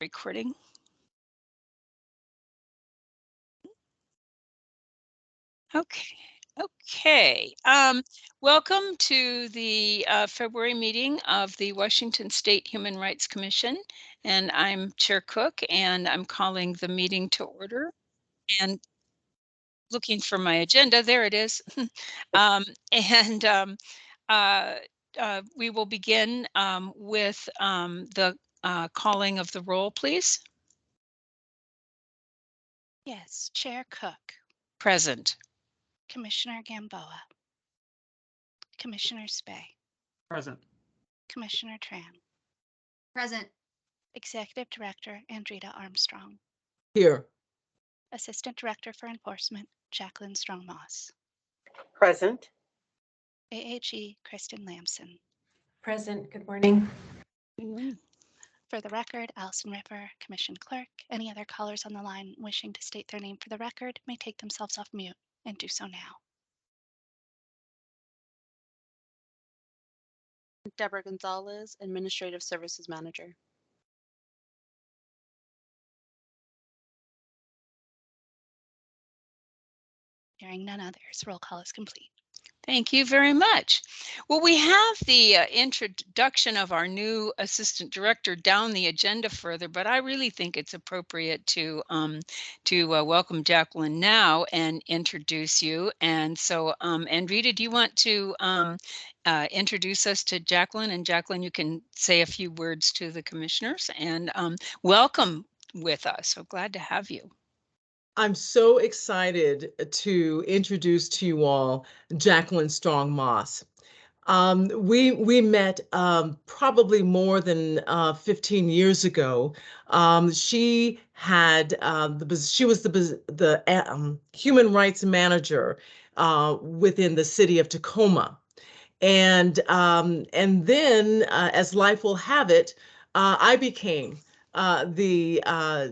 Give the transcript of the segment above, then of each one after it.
Recording. Okay. Okay. Welcome to the February meeting of the Washington State Human Rights Commission. And I'm Chair Cook, and I'm calling the meeting to order. And looking for my agenda, there it is. and we will begin with the calling of the roll, please. Yes, Chair Cook, Present. Commissioner Gamboa, Commissioner Spey, Present. Commissioner Tran, Present. Executive Director Andrita Armstrong, Here. Assistant Director for Enforcement Jacqueline Strong-Moss, Present. AAG Kristen Lamson. Present. Good morning. For the record, Allison Ripper, Commission Clerk. Any other callers on the line wishing to state their name for the record may take themselves off mute and do so now. Deborah Gonzalez, Administrative Services Manager. Hearing none others, roll call is complete. Thank you very much. Well, we have the introduction of our new assistant director down the agenda further, but I really think it's appropriate to welcome Jacqueline now and introduce you. And so, Andrita, do you want to introduce us to Jacqueline? And Jacqueline, you can say a few words to the commissioners and welcome with us. So glad to have you. I'm so excited to introduce to you all Jacqueline Strong-Moss. We met probably more than 15 years ago. She was the human rights manager within the city of Tacoma, and then as life will have it, I became the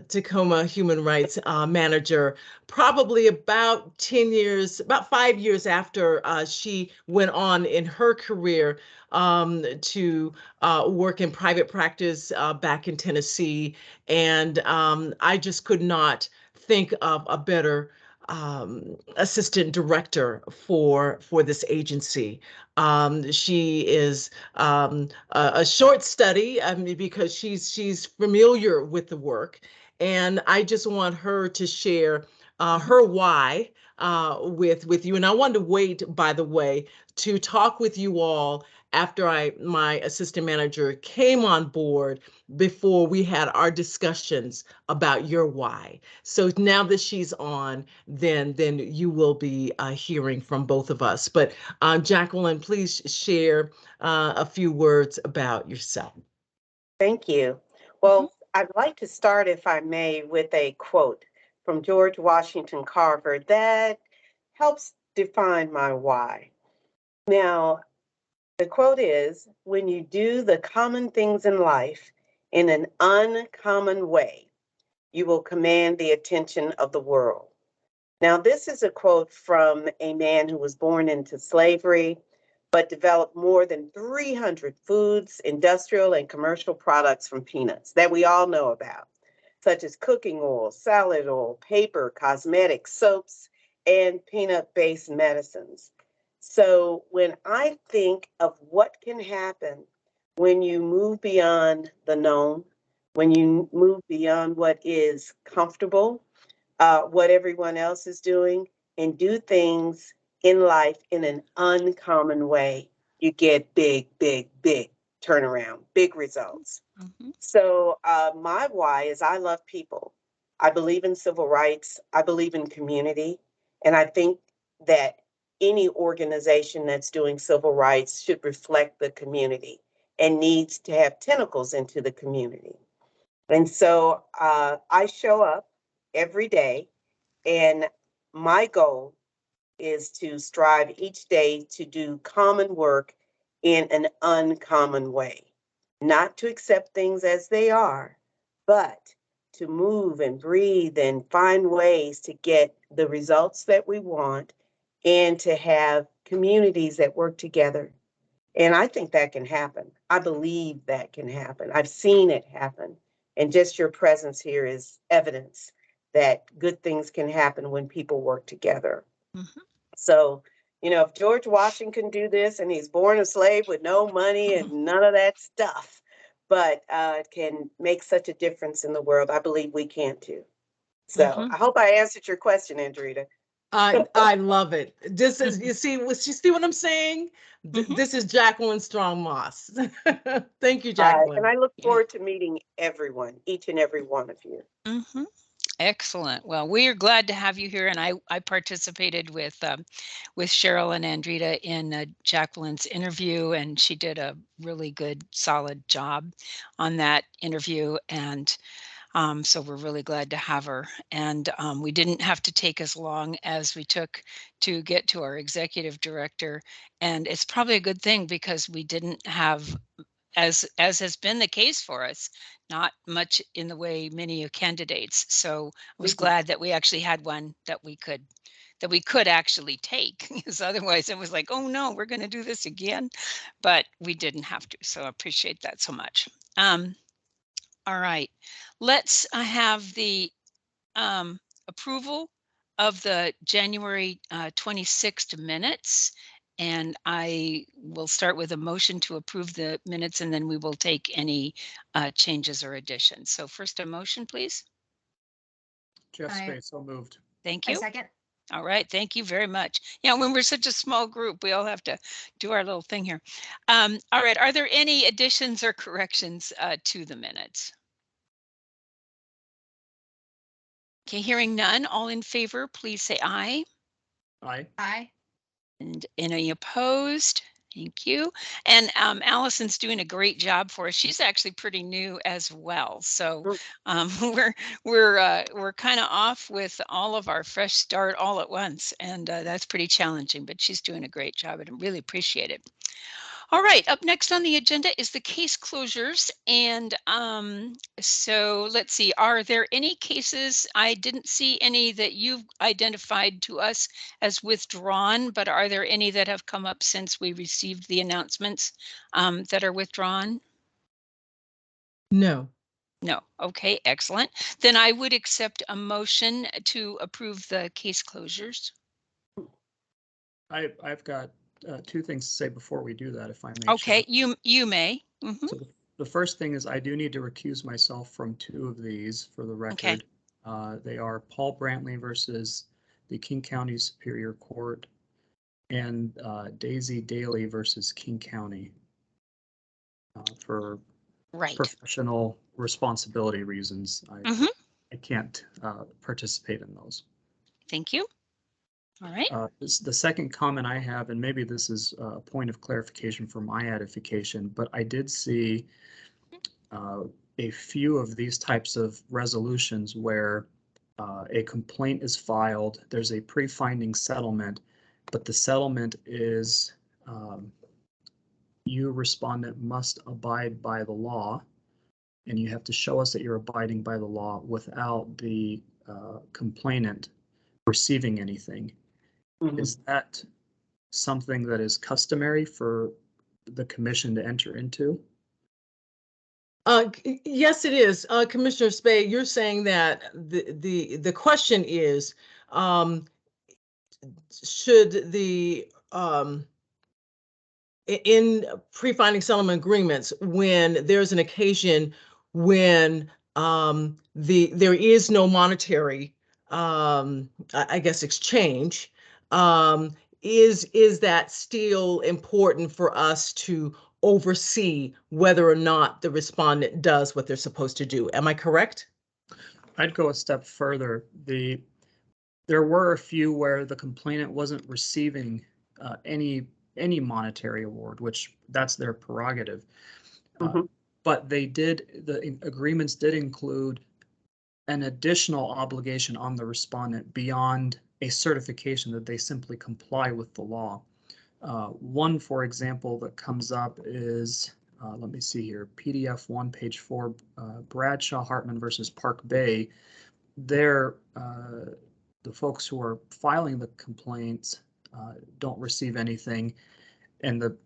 Tacoma Human Rights Manager, probably about 5 years after she went on in her career to work in private practice back in Tennessee. And I just could not think of a better assistant director for this agency. She is a short study, I mean, because she's familiar with the work, and I just want her to share her why with you. And I wanted to wait, by the way, to talk with you all after my assistant manager came on board, before we had our discussions about your why. So now that she's on, then you will be hearing from both of us. But Jacqueline, please share a few words about yourself. Thank you. Well, I'd like to start, if I may, with a quote from George Washington Carver that helps define my why. Now, the quote is, "When you do the common things in life in an uncommon way, you will command the attention of the world." Now, this is a quote from a man who was born into slavery, but developed more than 300 foods, industrial, and commercial products from peanuts that we all know about, such as cooking oil, salad oil, paper, cosmetics, soaps, and peanut-based medicines. So when I think of what can happen when you move beyond the known, when you move beyond what is comfortable, what everyone else is doing, and do things in life in an uncommon way, you get big, big, big turnaround, big results. So my why is I love people. I believe in civil rights. I believe in community. And I think that any organization that's doing civil rights should reflect the community and needs to have tentacles into the community. And so I show up every day, and my goal is to strive each day to do common work in an uncommon way, not to accept things as they are, but to move and breathe and find ways to get the results that we want and to have communities that work together. And I think that can happen. I believe that can happen. I've seen it happen And just your presence here is evidence that good things can happen when people work together. Mhm. So, if George Washington do this and he's born a slave with no money and none of that stuff, but can make such a difference in the world, I believe we can too. So Mhm. I hope I answered your question, Andrita. I love it. This is you see what I'm saying? Mhm. This is Jacqueline Strong Moss. Thank you, And Jacqueline. I look Yeah. forward to meeting everyone, each and every one of you. Mhm. Excellent. Well, we are glad to have you here, and I participated with Cheryl and Andrita in Jacqueline's interview, and she did a really good, solid job on that interview, and so we're really glad to have her. And we didn't have to take as long as we took to get to our executive director, and it's probably a good thing because we didn't have, as has been the case for us, not much in the way many of candidates. So I was Mhm. glad that we actually had one that we could actually take, because otherwise it was like, oh no, we're going to do this again, but we didn't have to. So I appreciate that so much. All right, let's have the approval of the January 26th minutes. And I will start with a motion to approve the minutes, and then we will take any changes or additions. So first, a motion, please. Jeff I- Spade, so moved. Thank I you. second. All right, thank you very much. Yeah, when we're such a small group, we all have to do our little thing here. All right, are there any additions or corrections to the minutes? Okay, hearing none, all in favor, please say aye. Aye. Aye. And any opposed? Thank you. And Allison's doing a great job for us. She's actually pretty new as well. So Mm. we're kind of off with all of our fresh start all at once, and that's pretty challenging. But she's doing a great job, and I really appreciate it. All right, up next on the agenda is the case closures. And so let's see, are there any cases? I didn't see any that you've identified to us as withdrawn, but are there any that have come up since we received the announcements that are withdrawn? No. No. Okay, excellent. Then I would accept a motion to approve the case closures. I've got two things to say before we do that, if I may. Okay, Chair. you may. So the first thing is I do need to recuse myself from two of these for the Okay. record. They are Paul Brantley versus the King County Superior Court and Daisy Daly versus King County for Right. professional responsibility reasons. I can't participate in those. Thank you. All right. The second comment I have, and maybe this is a point of clarification for my edification, but I did see a few of these types of resolutions where a complaint is filed, there's a pre-finding settlement, but the settlement is you, respondent, must abide by the law, and you have to show us that you're abiding by the law without the complainant receiving anything. Mhm. Is that something that is customary for the commission to enter into? Yes, it is. Commissioner Spade, you're saying that the question is, should the in pre-finding settlement agreements, when there's an occasion when there is no monetary I guess exchange, is that still important for us to oversee whether or not the respondent does what they're supposed to do? Am I correct? I'd go a step further. There were a few where the complainant wasn't receiving any monetary award, which that's their prerogative. Mhm. But the agreements did include an additional obligation on the respondent beyond a certification that they simply comply with the law. One, for example, that comes up is, let me see here, PDF 1, page 4, Bradshaw Hartman versus Park Bay. There, the folks who are filing the complaints don't receive anything, and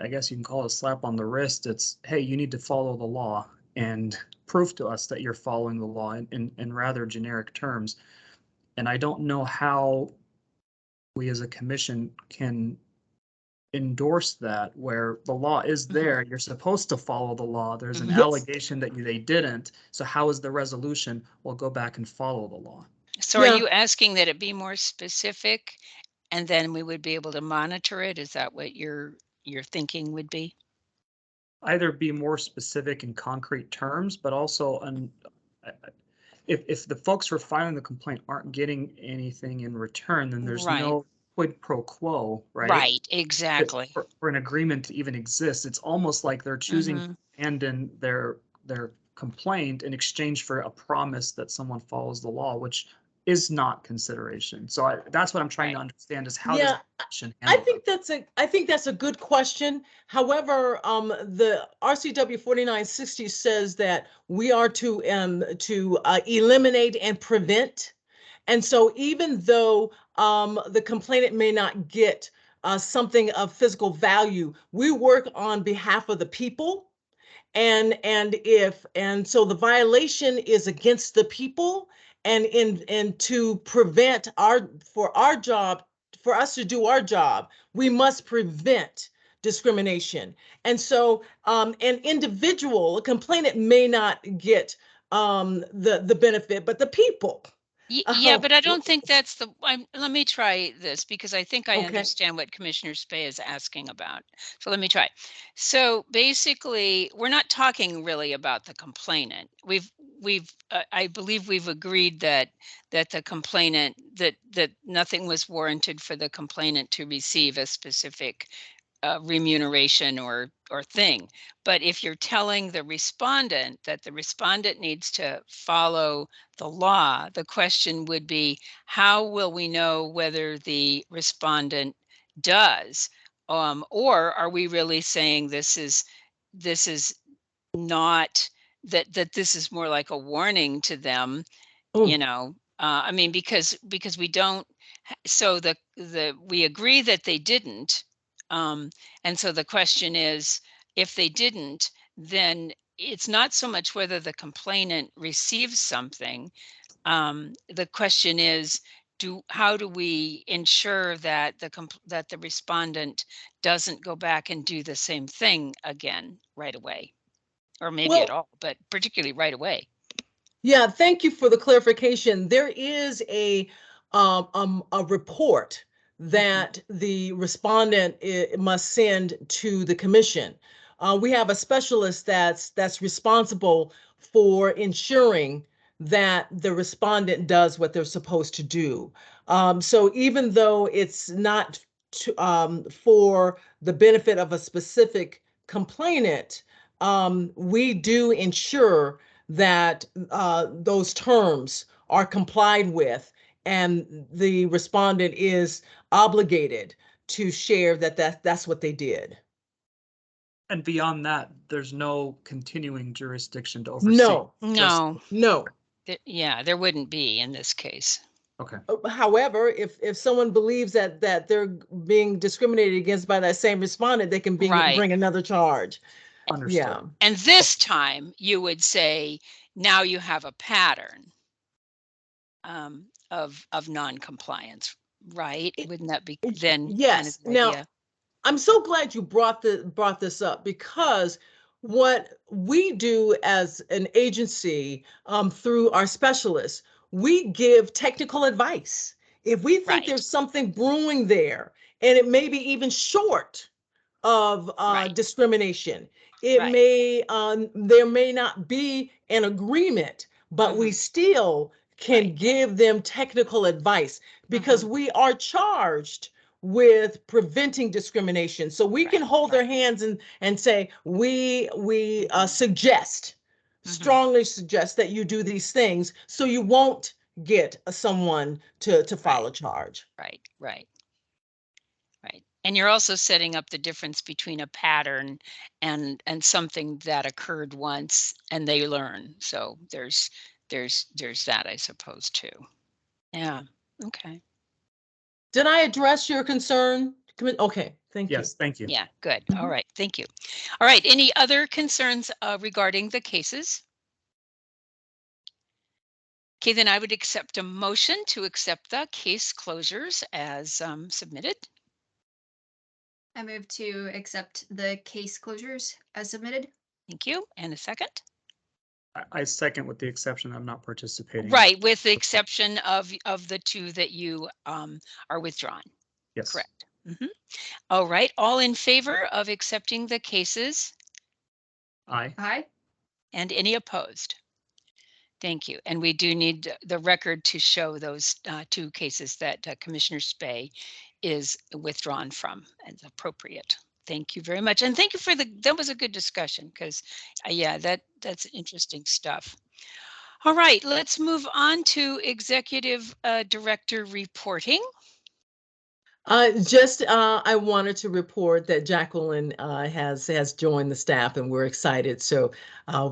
I guess you can call it a slap on the wrist. It's, hey, you need to follow the law. and prove to us that you're following the law in rather generic terms. And I don't know how we as a commission can endorse that, where the law is there, you're supposed to follow the law, there's an Mhm. Yes. allegation that they didn't, so how is the resolution? We'll go back and follow the law. So are Yeah. you asking that it be more specific and then we would be able to monitor it? Is that what your thinking would be? Either be more specific in concrete terms, but also if the folks who are filing the complaint aren't getting anything in return, then there's Right. no quid pro quo, right? Right, That exactly. for an agreement to even exist, it's almost like they're choosing to Mhm. abandon their complaint in exchange for a promise that someone follows the law, which is not consideration. So that's what I'm trying to Right. understand is how does Yeah, the commission I handle think that? I think that's a good question. However, the RCW 4960 says that we are to eliminate and prevent. And so even though the complainant may not get something of physical value, we work on behalf of the people. And so the violation is against the people, and to prevent our job, for us to do our job, we must prevent discrimination. And so an individual, a complainant may not get the benefit, but the people. Yeah, Oh, but I don't think that's let me try this because I think I okay. understand what Commissioner Spey is asking about. So let me try. So basically, we're not talking really about the complainant. I believe we've agreed that the complainant, that nothing was warranted for the complainant to receive a specific remuneration or thing. But if you're telling the respondent that the respondent needs to follow the law, the question would be, how will we know whether the respondent does? Or are we really saying this is not that this is more like a warning to them, Oh, I mean, because we don't, so we agree that they didn't, and so the question is, if they didn't, then it's not so much whether the complainant receives something. The question is, how do we ensure that that the respondent doesn't go back and do the same thing again right away, or maybe at well, all, but particularly right away? yeah, thank you for the clarification. There is a report Mhm. that the respondent must send to the commission. We have a specialist that's responsible for ensuring that the respondent does what they're supposed to do. So even though it's not for the benefit of a specific complainant, we do ensure that those terms are complied with, and the respondent is obligated to share that's what they did. And beyond that, there's no continuing jurisdiction to oversee. No, Just No, no. yeah, there wouldn't be in this case. okay. However, if someone believes that they're being discriminated against by that same respondent, they can Right. bring another charge. Understood. Yeah. And this time you would say, now you have a pattern of non-compliance, right? Wouldn't that be then kind of Yes. the Now, idea? I'm so glad you brought this up, because what we do as an agency, through our specialists, we give technical advice. If we think Right, there's something brewing there, and it may be even short of right, discrimination, right. there may not be an agreement, but we Hmm. still Right. can give them technical advice, because Hmm. we are charged with preventing discrimination. So we can Right, hold their right. hands and say, we suggest, Hmm. strongly suggest that you do these things, so you won't get someone to file Right, a charge. right, right, right. And you're also setting up the difference between a pattern and something that occurred once and they learn. So there's that, I suppose, too. Yeah. Okay. Did I address your concern? Okay, Thank you. Yes, thank you. Yeah, good. All Mhm. right, thank you. All right, any other concerns regarding the cases? Okay, then I would accept a motion to accept the case closures as submitted. I move to accept the case closures as submitted. Thank you. And a second? I second with the exception I'm not participating. Right, with the exception of the two that you are withdrawn. Yes. Correct. All right, all in favor of accepting the cases Aye. Aye. and any opposed? Thank you. And we do need the record to show those two cases that Commissioner Spey is withdrawn from as appropriate. Thank you very much. And thank you for that was a good discussion because yeah, that's interesting stuff. All right, let's move on to Executive Director reporting. I wanted to report that Jacqueline has joined the staff, and we're excited. So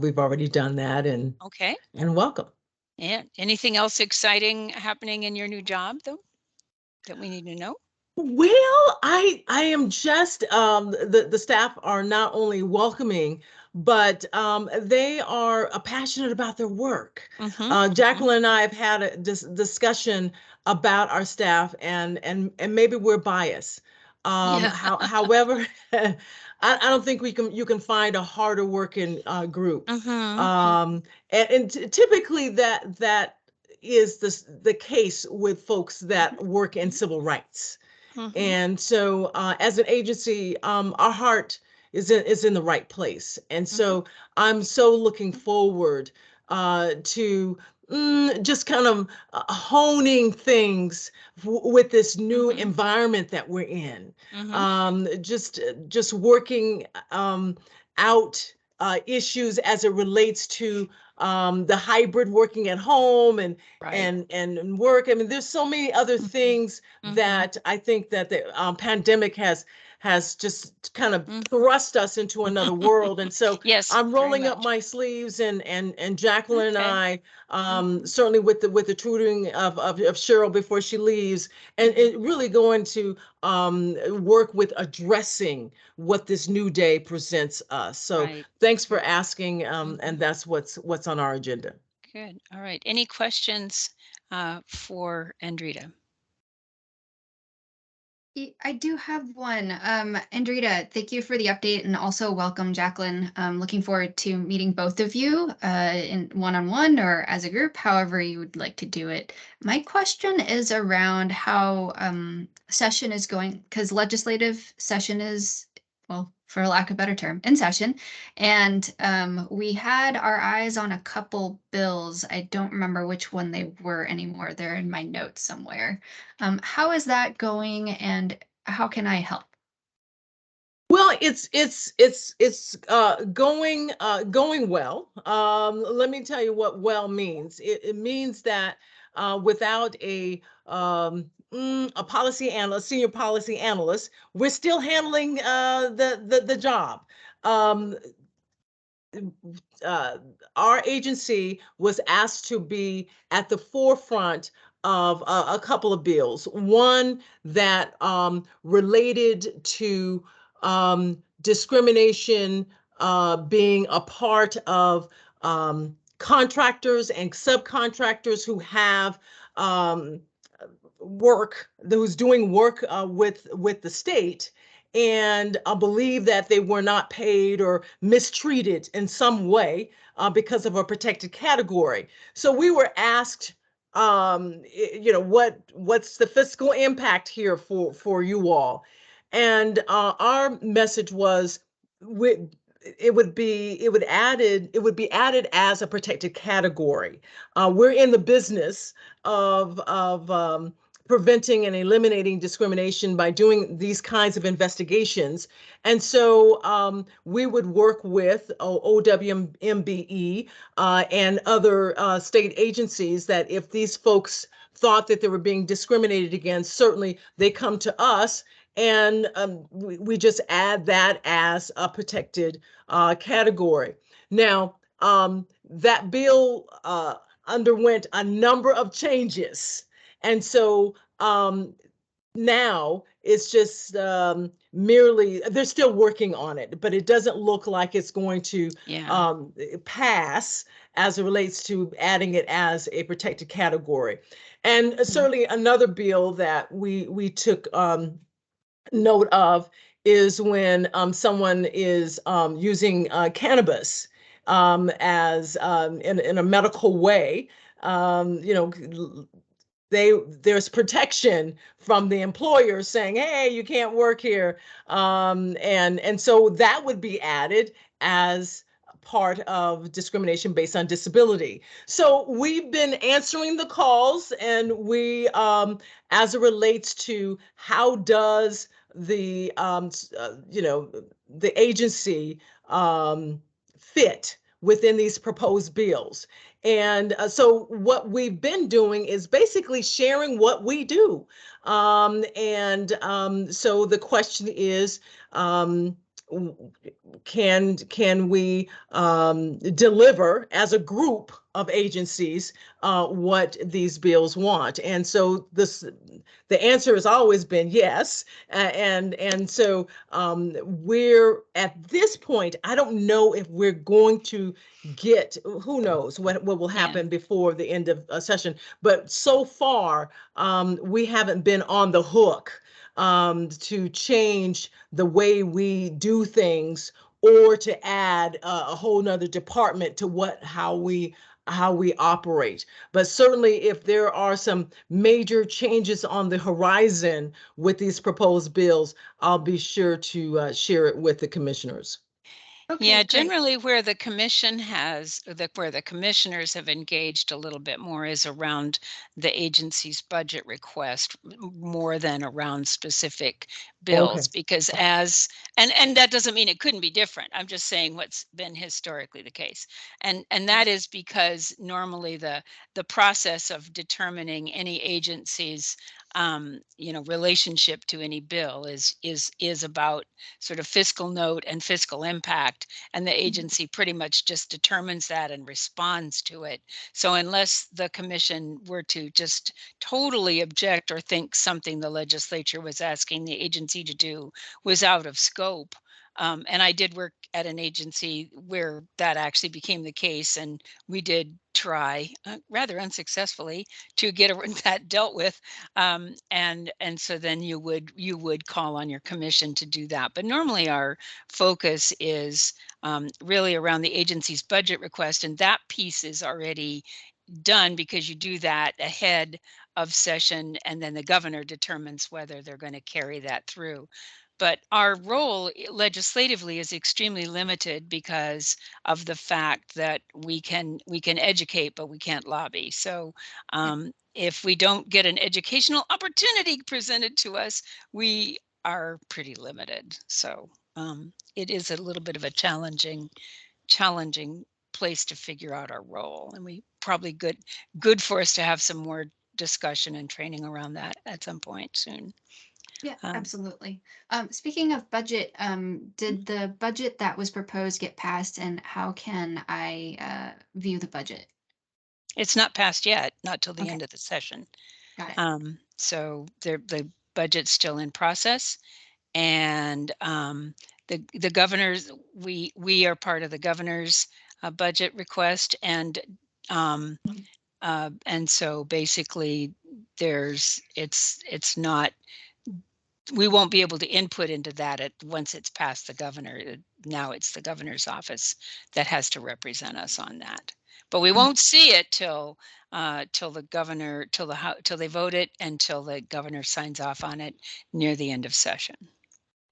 we've already done that, and Okay. welcome. Yeah. Anything else exciting happening in your new job, though, that we need to know? Well, I am just the staff are not only welcoming, but they are passionate about their work. Jacqueline and I have had a discussion about our staff, and maybe we're biased. Yeah. However, I don't think you can find a harder working group. And typically that is the case with folks that work in civil rights. And so, as an agency, our heart is in the right place. And so, I'm so looking forward to just kind of honing things with this new environment that we're in. Just working out issues as it relates to the hybrid working at home and Right. and work. I mean, there's so many other things that I think that the pandemic has just kind of thrust us into another world. And so Yes, I'm very rolling up much. my sleeves, and Jacqueline and Okay. I, certainly with the tutoring of Cheryl before she leaves, and it really going to work with addressing what this new day presents us. So Right. thanks for asking, and that's what's on our agenda. Good. All right. Any questions for Andrita? I do have one. Andrita, thank you for the update and also welcome, Jacqueline. Looking forward to meeting both of you in one-on-one or as a group, however you would like to do it. My question is around how session is going, because legislative session is, well, for lack of a better term, in session. And we had our eyes on a couple bills. I don't remember which one they were anymore. They're in my notes somewhere. How is that going and how can I help? Well, it's going well. Let me tell you what well means. It means that without a policy analyst, senior policy analyst, we're still handling the job. Um, uh, our agency was asked to be at the forefront of a couple of bills. One that related to discrimination being a part of contractors and subcontractors who have who's doing work with the state, and believe that they were not paid or mistreated in some way because of a protected category. So we were asked, what's the fiscal impact here for you all? And our message was, we, it would be added as a protected category. We're in the business of preventing and eliminating discrimination by doing these kinds of investigations. And so we would work with OWMBE and other state agencies that if these folks thought that they were being discriminated against, certainly they come to us, and we just add that as a protected category. Now, that bill underwent a number of changes. And so now it's just merely, they're still working on it, but it doesn't look like it's going to Yeah. pass as it relates to adding it as a protected category. And certainly another bill that we took note of is when someone is using cannabis as in a medical way. You know, there's protection from the employer saying, hey, you can't work here, and so that would be added as part of discrimination based on disability. So we've been answering the calls, and we as it relates to how does the you know, the agency fit within these proposed bills. And so what we've been doing is basically sharing what we do. So the question is, can we deliver as a group of agencies what these bills want? And so the answer has always been yes. And so we're at this point, I don't know if we're going to get, who knows what will happen before the end of a session. But so far, we haven't been on the hook to change the way we do things or to add a whole nother department to how we operate. But certainly if there are some major changes on the horizon with these proposed bills, I'll be sure to share it with the commissioners. Okay, Yeah, great. generally where the commission where the commissioners have engaged a little bit more is around the agency's budget request more than around specific bills, Okay. because and that doesn't mean it couldn't be different. I'm just saying what's been historically the case. And that is because normally the process of determining any agency's relationship to any bill is about sort of fiscal note and fiscal impact, and the agency pretty much just determines that and responds to it. So unless the commission were to just totally object or think something the legislature was asking the agency to do was out of scope, and I did work at an agency where that actually became the case, and we did try rather unsuccessfully to get that dealt with, and so then you would call on your commission to do that. But normally our focus is really around the agency's budget request, and that piece is already done because you do that ahead of session, and then the governor determines whether they're going to carry that through. But our role legislatively is extremely limited because of the fact that we can educate, but we can't lobby. So if we don't get an educational opportunity presented to us, we are pretty limited. So it is a little bit of a challenging place to figure out our role, and we probably good for us to have some more discussion and training around that at some point soon. Yeah, absolutely. Speaking of budget, did the budget that was proposed get passed, and how can I view the budget? It's not passed yet, not till the Okay, end of the session. got it. So the budget's still in process, and the governor's, we are part of the governor's budget request, and so basically it's not, we won't be able to input into that once it's passed the governor. Now it's the governor's office that has to represent us on that, but we won't see it till the governor, till they vote it, and till the governor signs off on it near the end of session.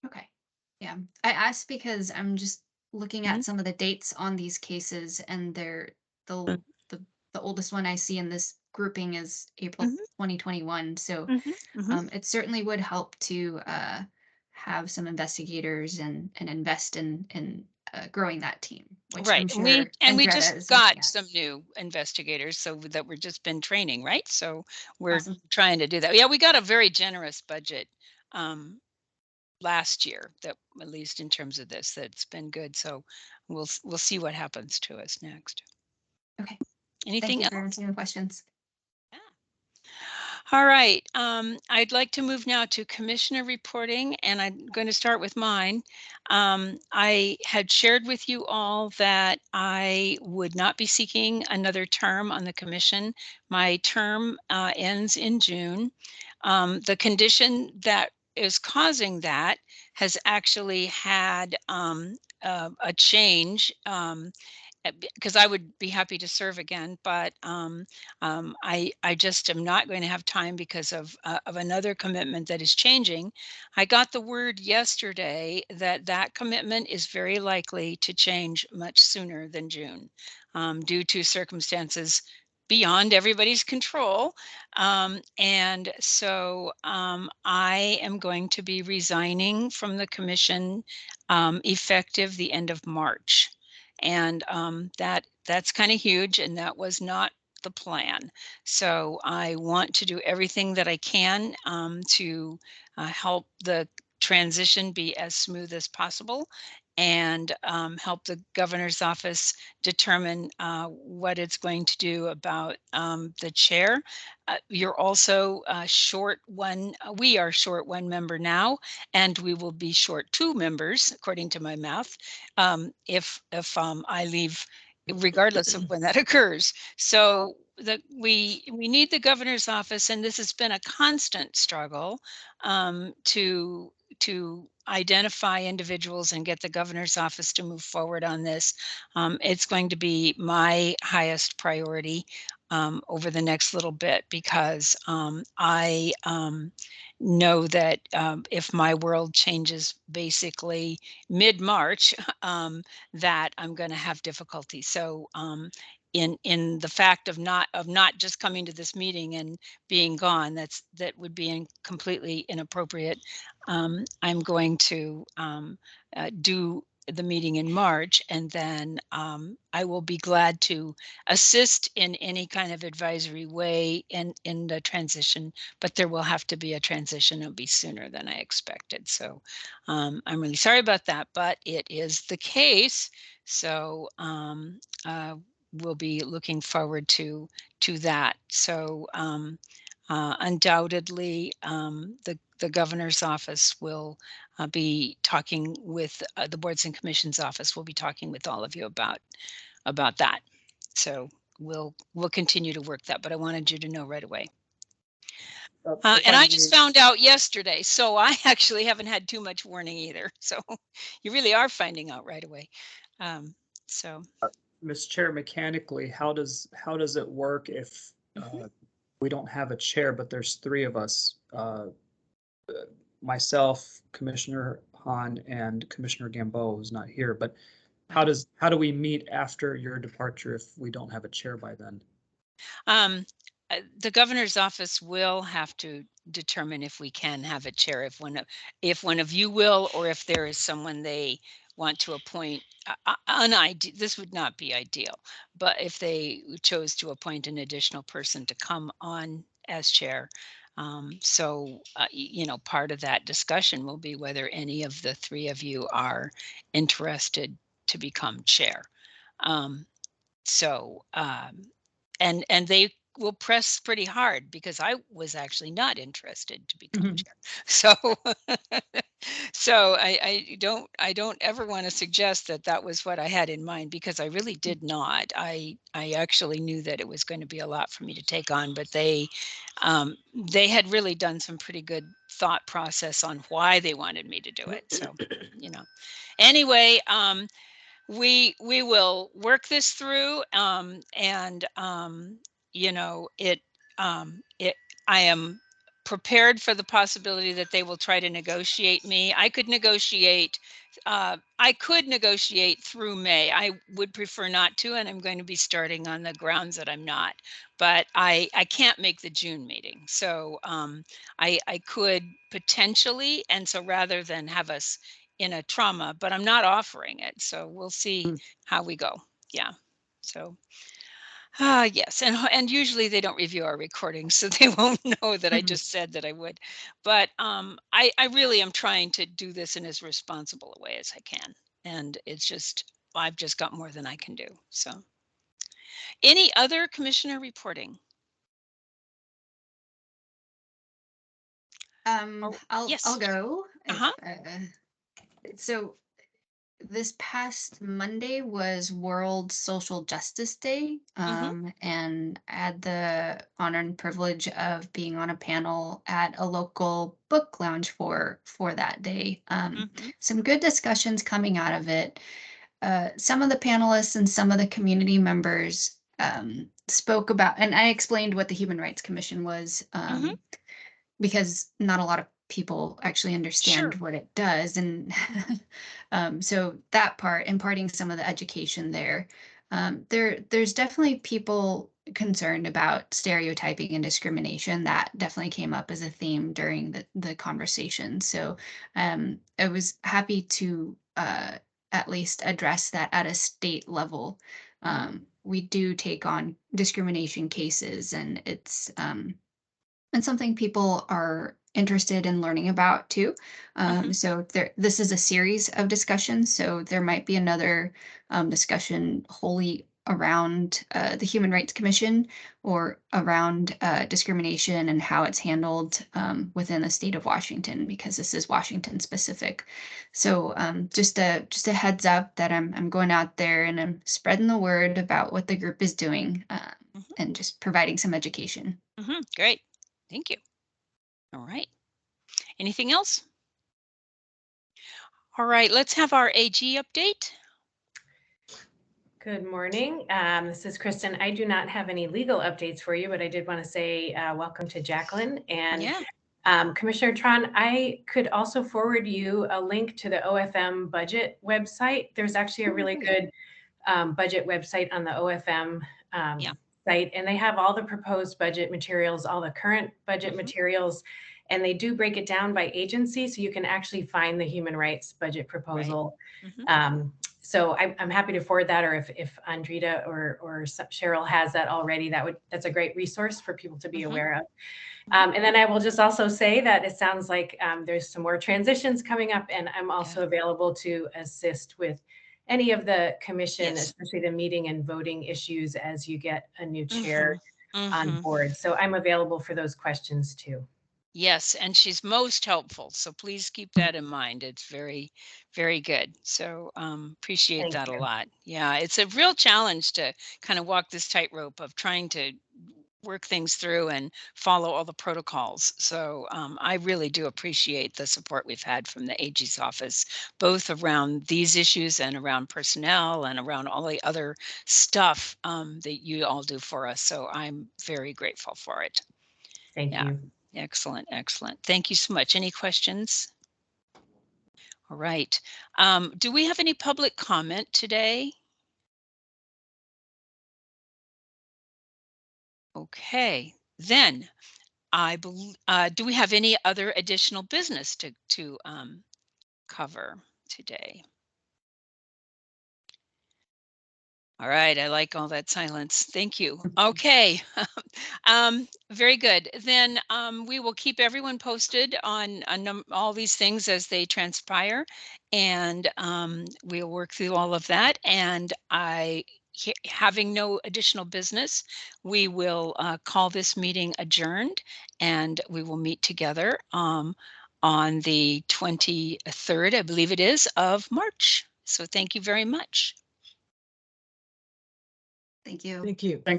Okay. Yeah. I asked because I'm just looking Mhm. at some of the dates on these cases, and they're the the, the oldest one I see in this grouping is April Mhm. 2021. So Mhm. Mhm. it certainly would help to have some investigators and invest in growing that team, which I'm Right. And sure we Andretta just is looking got at. some new investigators, so that we're just been training, right? So we're Awesome. trying to do that. Yeah, we got a very generous budget last year, that at least in terms of this, that's been good. So we'll see what happens to us next. Okay. Thank Anything you for else? answering the questions. Yeah. All right, I'd like to move now to commissioner reporting, and I'm going to start with mine. I had shared with you all that I would not be seeking another term on the commission. My term ends in June. The condition that is causing that has actually had a change. Because I would be happy to serve again, but I just am not going to have time because of another commitment that is changing. I got the word yesterday that that commitment is very likely to change much sooner than June, due to circumstances beyond everybody's control. And so I am going to be resigning from the commission effective the end of March. And that's kind of huge, and that was not the plan. So I want to do everything that I can to help the transition be as smooth as possible, and help the governor's office determine what it's going to do about the chair. You're also short one. We are short one member now, and we will be short two members, according to my math, if I leave, regardless of when that occurs. So we need the governor's office, and this has been a constant struggle to identify individuals and get the governor's office to move forward on this. It's going to be my highest priority over the next little bit, because I know that if my world changes basically mid-March, that I'm going to have difficulty. So in the fact of not just coming to this meeting and being gone, that would be completely inappropriate. I'm going to do the meeting in March, and then I will be glad to assist in any kind of advisory way in the transition, but there will have to be a transition. It'll be sooner than I expected. So I'm really sorry about that, but it is the case. So we'll be looking forward to that. So undoubtedly, the governor's office will be talking with the boards and commissions office. Will be talking with all of you about that. So we'll continue to work that, but I wanted you to know right away. If And I I may, just found out yesterday, so I actually haven't had too much warning either. So you really are finding out right away. So Ms. Chair, mechanically, how does it work if we don't have a chair, but there's three of us? Myself, Commissioner Hahn, and Commissioner Gamboa, who's not here. But how do we meet after your departure if we don't have a chair by then? The governor's office will have to determine if we can have a chair, if one of you will, or if there is someone they want to appoint. This would not be ideal, but if they chose to appoint an additional person to come on as chair. So, part of that discussion will be whether any of the three of you are interested to become chair. So, and they will press pretty hard, because I was actually not interested to become chair. So so I don't ever want to suggest that that was what I had in mind, because I really did not. I actually knew that it was going to be a lot for me to take on, but they had really done some pretty good thought process on why they wanted me to do it. So anyway, we will work this through, and it I am prepared for the possibility that they will try to negotiate me. I could negotiate through May. I would prefer not to, and I'm going to be starting on the grounds that I'm not, but I can't make the June meeting. So I could potentially, and so rather than have us in a trauma, but I'm not offering it. So we'll see how we go. Yeah. So yes, and usually they don't review our recordings, so they won't know that I just said that I would. But I really am trying to do this in as responsible a way as I can, and I've just got more than I can do. So, any other commissioner reporting? I'll yes. go. Uh-huh. So this past Monday was World Social Justice Day, and I had the honor and privilege of being on a panel at a local book lounge for that day. Some good discussions coming out of it. Some of the panelists and some of the community members spoke about, and I explained what the Human Rights Commission was. Because not a lot of people actually understand Sure. what it does. And so that part, imparting some of the education there, there's definitely people concerned about stereotyping and discrimination. That definitely came up as a theme during the conversation. So I was happy to at least address that at a state level. We do take on discrimination cases, and it's and something people are interested in learning about too. So this is a series of discussions. So there might be another discussion wholly around the Human Rights Commission or around discrimination and how it's handled within the state of Washington, because this is Washington specific. So just a heads up that I'm going out there and I'm spreading the word about what the group is doing and just providing some education. Great. Thank you. All right. Anything else? All right, let's have our AG update. Good morning. This is Kristen. I do not have any legal updates for you, but I did want to say welcome to Jacqueline. And Commissioner Tron, I could also forward you a link to the OFM budget website. There's actually a really good budget website on the OFM site, and they have all the proposed budget materials, all the current budget materials, and they do break it down by agency, so you can actually find the human rights budget proposal. So I'm happy to forward that, or if Andrita or Cheryl has that already, that's a great resource for people to be aware of. And then I will just also say that it sounds like there's some more transitions coming up, and I'm also available to assist with any of the commission, especially the meeting and voting issues as you get a new chair on board. So I'm available for those questions too. Yes, and she's most helpful. So please keep that in mind. It's very, very good. So appreciate that a lot. Yeah, it's a real challenge to kind of walk this tightrope of trying to work things through and follow all the protocols. So I really do appreciate the support we've had from the AG's office, both around these issues and around personnel and around all the other stuff that you all do for us. So I'm very grateful for it. Thank you. Excellent, excellent. Thank you so much. Any questions? All right. Do we have any public comment today? Okay, then I believe, do we have any other additional business to cover today? All right, I like all that silence. Thank you. Okay, very good. Then we will keep everyone posted on all these things as they transpire, and we'll work through all of that. And having no additional business, we will call this meeting adjourned, and we will meet together on the 23rd, I believe it is, of March. So thank you very much. Thank you. Thank you. Thanks.